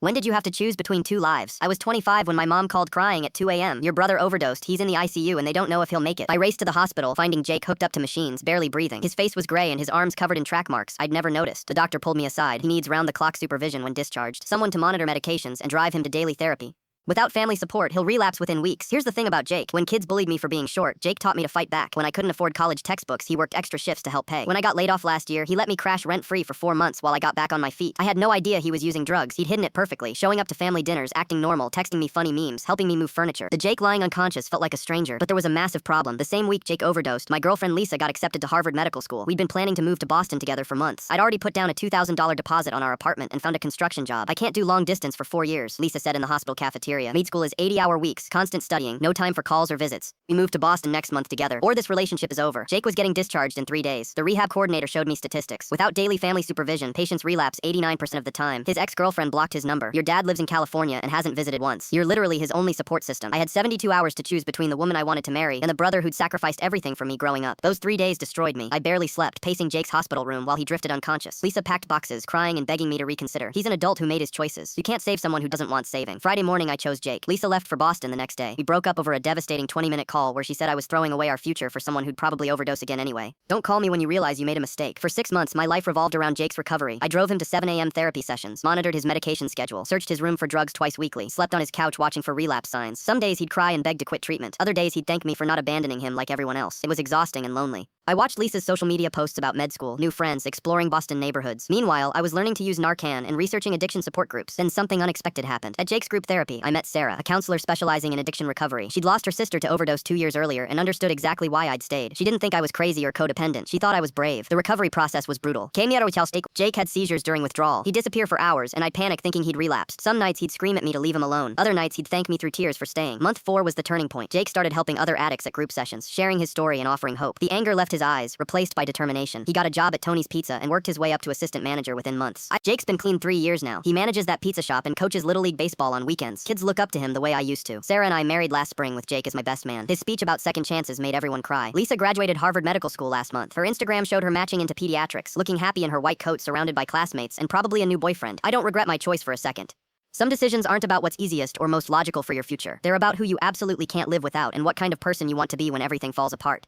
When did you have to choose between two lives? I was 25 when my mom called crying at 2 a.m. Your brother overdosed, he's in the ICU and they don't know if he'll make it. I raced to the hospital, finding Jake hooked up to machines, barely breathing. His face was gray and his arms covered in track marks. I'd never noticed. The doctor pulled me aside. He needs round-the-clock supervision when discharged. Someone to monitor medications and drive him to daily therapy. Without family support, he'll relapse within weeks. Here's the thing about Jake. When kids bullied me for being short, Jake taught me to fight back. When I couldn't afford college textbooks, he worked extra shifts to help pay. When I got laid off last year, he let me crash rent-free for 4 months while I got back on my feet. I had no idea he was using drugs. He'd hidden it perfectly, showing up to family dinners, acting normal, texting me funny memes, helping me move furniture. The Jake lying unconscious felt like a stranger, but there was a massive problem. The same week Jake overdosed, my girlfriend Lisa got accepted to Harvard Medical School. We'd been planning to move to Boston together for months. I'd already put down a $2,000 deposit on our apartment and found a construction job. I can't do long distance for 4 years, Lisa said in the hospital cafeteria. Med school is 80-hour weeks, constant studying, no time for calls or visits. We moved to Boston next month together, or this relationship is over. Jake was getting discharged in 3 days. The rehab coordinator showed me statistics. Without daily family supervision, patients relapse 89% of the time. His ex-girlfriend blocked his number. Your dad lives in California and hasn't visited once. You're literally his only support system. I had 72 hours to choose between the woman I wanted to marry and the brother who'd sacrificed everything for me growing up. Those 3 days destroyed me. I barely slept, pacing Jake's hospital room while he drifted unconscious. Lisa packed boxes, crying and begging me to reconsider. He's an adult who made his choices. You can't save someone who doesn't want saving. Friday morning, I chose Jake. Lisa left for Boston the next day. We broke up over a devastating 20-minute call where she said I was throwing away our future for someone who'd probably overdose again anyway. Don't call me when you realize you made a mistake. For 6 months, my life revolved around Jake's recovery. I drove him to 7 a.m. therapy sessions, monitored his medication schedule, searched his room for drugs twice weekly, slept on his couch watching for relapse signs. Some days he'd cry and beg to quit treatment. Other days he'd thank me for not abandoning him like everyone else. It was exhausting and lonely. I watched Lisa's social media posts about med school, new friends, exploring Boston neighborhoods. Meanwhile, I was learning to use Narcan and researching addiction support groups. Then something unexpected happened. At Jake's group therapy, I met Sarah, a counselor specializing in addiction recovery. She'd lost her sister to overdose 2 years earlier and understood exactly why I'd stayed. She didn't think I was crazy or codependent. She thought I was brave. The recovery process was brutal. Jake had seizures during withdrawal. He'd disappear for hours, and I'd panic thinking he'd relapsed. Some nights he'd scream at me to leave him alone. Other nights he'd thank me through tears for staying. Month 4 was the turning point. Jake started helping other addicts at group sessions, sharing his story and offering hope. The anger left his eyes, replaced by determination. He got a job at Tony's Pizza and worked his way up to assistant manager within months. Jake's been clean 3 years now. He manages that pizza shop and coaches Little League baseball on weekends. Kids look up to him the way I used to. Sarah and I married last spring with Jake as my best man. His speech about second chances made everyone cry. Lisa graduated Harvard Medical School last month. Her Instagram showed her matching into pediatrics, looking happy in her white coat surrounded by classmates and probably a new boyfriend. I don't regret my choice for a second. Some decisions aren't about what's easiest or most logical for your future. They're about who you absolutely can't live without and what kind of person you want to be when everything falls apart.